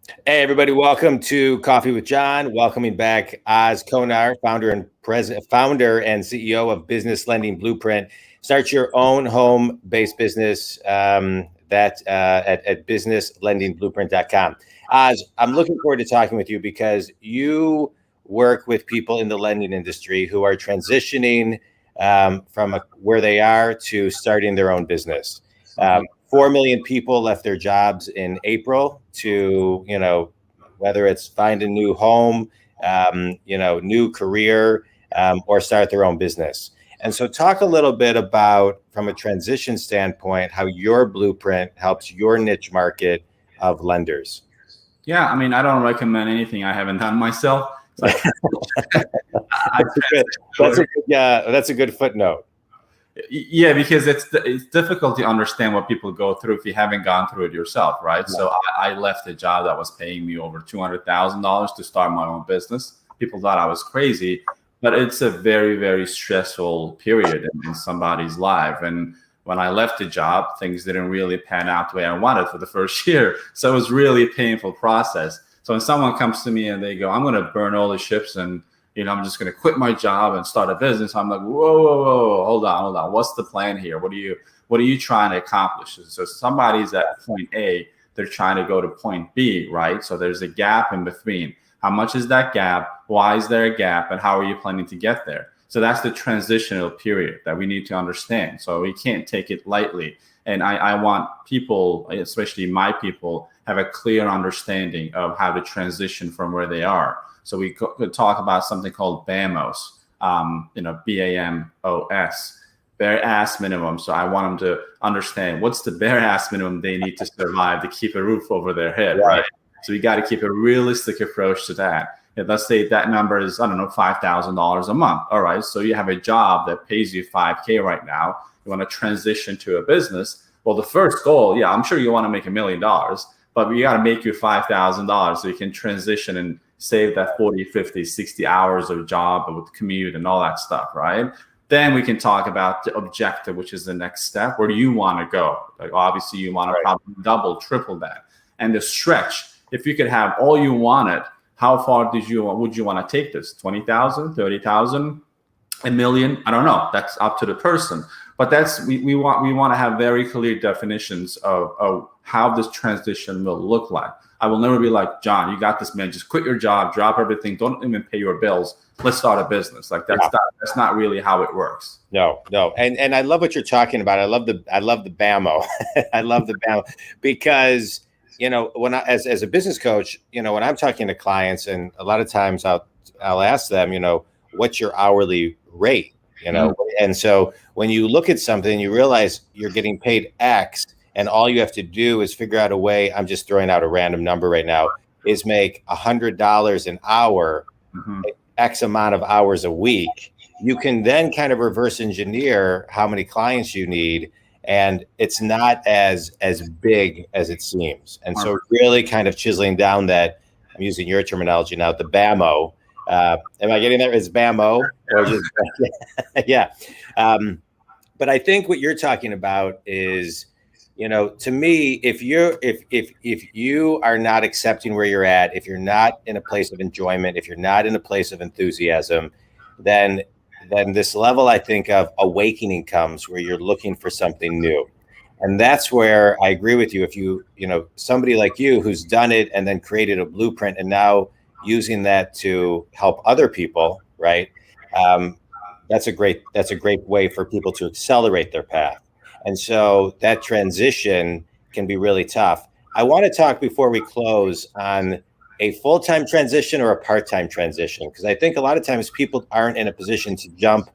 Hey, everybody, welcome to Coffee with John. Welcoming back Konar, founder and CEO of Business Lending Blueprint. Start your own home-based business at businesslendingblueprint.com. Oz, I'm looking forward to talking with you because you work with people in the lending industry who are transitioning from where they are to starting their own business. 4 million people left their jobs in April to, whether it's find a new home, new career, or start their own business. And so talk a little bit about, from a transition standpoint, how your blueprint helps your niche market of lenders. Yeah, I mean, I don't recommend anything I haven't done myself. That's a good footnote. Yeah, because it's difficult to understand what people go through if you haven't gone through it yourself, right? Yeah. So I left a job that was paying me over $200,000 to start my own business. People thought I was crazy, but it's a very, very stressful period in somebody's life. And when I left the job, things didn't really pan out the way I wanted for the first year. So it was really a painful process. So when someone comes to me and they go, I'm going to burn all the ships and I'm just going to quit my job and start a business. I'm like, whoa, hold on. What's the plan here? What are you trying to accomplish? So somebody's at point A, they're trying to go to point B, right? So there's a gap in between. How much is that gap? Why is there a gap? And how are you planning to get there? So that's the transitional period that we need to understand. So we can't take it lightly. And I want people, especially my people, have a clear understanding of how to transition from where they are. So we could talk about something called BAMOS, BAMOS, bare ass minimum. So I want them to understand what's the bare ass minimum they need to survive to keep a roof over their head, right? So we got to keep a realistic approach to that. And let's say that number is, $5,000 a month. All right, so you have a job that pays you $5K right now. You want to transition to a business. Well, the first goal, I'm sure you want to make $1 million, but you got to make you $5,000 so you can transition and save that 40, 50, 60 hours of job with commute and all that stuff, right? Then we can talk about the objective, which is the next step. Where do you want to go? Like, obviously, you want to probably double, triple that. And the stretch, if you could have all you wanted, how far would you want to take this? 20,000, 30,000, a million? I don't know. That's up to the person. But we want to have very clear definitions of how this transition will look like. I will never be like, John, you got this, man. Just quit your job, drop everything, don't even pay your bills. Let's start a business. Like that's not really how it works. No. And I love what you're talking about. I love the BAMO. I love the BAMO because, when as a business coach, when I'm talking to clients, and a lot of times I'll ask them, what's your hourly rate? And so when you look at something, you realize you're getting paid X, and all you have to do is figure out a way. I'm just throwing out a random number right now, is make $100 an hour, X amount of hours a week. You can then kind of reverse engineer how many clients you need, and it's not as big as it seems. And so really kind of chiseling down that, I'm using your terminology now, the BAMO. Am I getting there? Is BAMO? Or just, yeah. But I think what you're talking about is, to me, if you are not accepting where you're at, if you're not in a place of enjoyment, if you're not in a place of enthusiasm, then this level, I think, of awakening comes where you're looking for something new. And that's where I agree with you. If somebody like you who's done it and then created a blueprint and now using that to help other people, right? That's a great way for people to accelerate their path. And so that transition can be really tough. I want to talk before we close on a full-time transition or a part-time transition, because I think a lot of times people aren't in a position to jump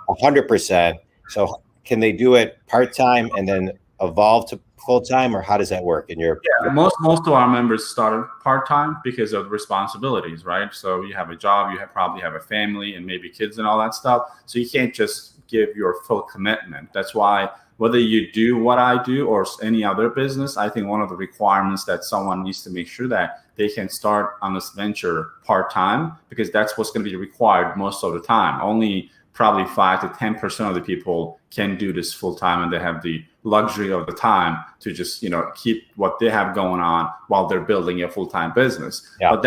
100%. So can they do it part-time and then evolve to full-time, or how does that work in your? Yeah, most of our members started part-time because of responsibilities, right? So you have a job, you probably have a family and maybe kids and all that stuff. So you can't just give your full commitment. That's why whether you do what I do or any other business, I think one of the requirements that someone needs to make sure that they can start on this venture part-time, because that's what's going to be required most of the time. Only probably 5 to 10% of the people can do this full time, and they have the luxury of the time to just, keep what they have going on while they're building a full-time business. Yeah. But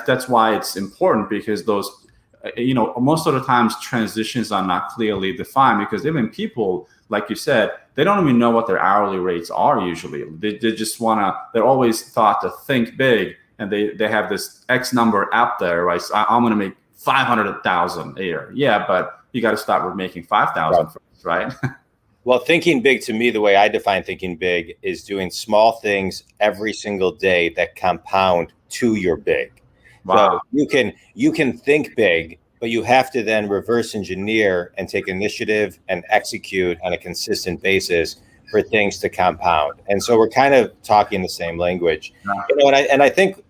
that's why it's important, because those, most of the times transitions are not clearly defined, because even people, like you said, they don't even know what their hourly rates are usually. They just they're always thought to think big, and they have this X number out there, right? So I'm going to make 500,000 a year. Yeah, but you got to start with making 5,000 first, right? Well, thinking big, to me, the way I define thinking big is doing small things every single day that compound to your big. Wow. So you can think big, but you have to then reverse engineer and take initiative and execute on a consistent basis for things to compound. And so we're kind of talking the same language. And I think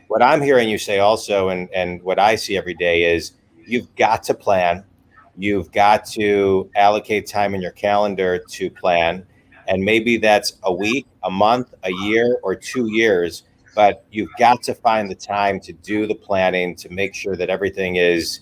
what I'm hearing you say also, and what I see every day, is you've got to plan. You've got to allocate time in your calendar to plan. And maybe that's a week, a month, a year, or 2 years. But you've got to find the time to do the planning, to make sure that everything is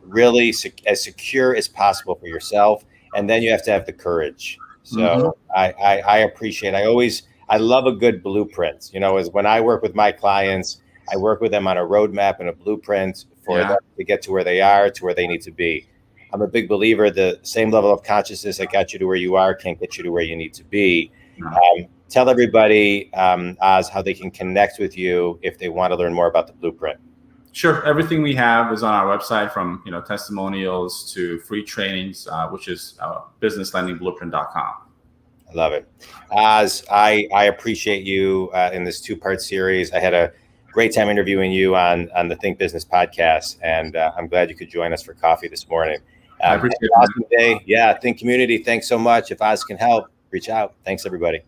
really as secure as possible for yourself. And then you have to have the courage. So I appreciate, I love a good blueprint. As when I work with my clients, I work with them on a roadmap and a blueprint for them to get to where they are, to where they need to be. I'm a big believer the same level of consciousness that got you to where you are can't get you to where you need to be. Tell everybody, Oz, how they can connect with you if they want to learn more about the blueprint. Sure. Everything we have is on our website, from testimonials to free trainings, which is businesslendingblueprint.com. I love it. Oz, I appreciate you in this 2-part series. I had a great time interviewing you on the Think Business podcast, and I'm glad you could join us for coffee this morning. I appreciate it. Awesome day. Yeah, Think community, thanks so much. If Oz can help, reach out. Thanks, everybody.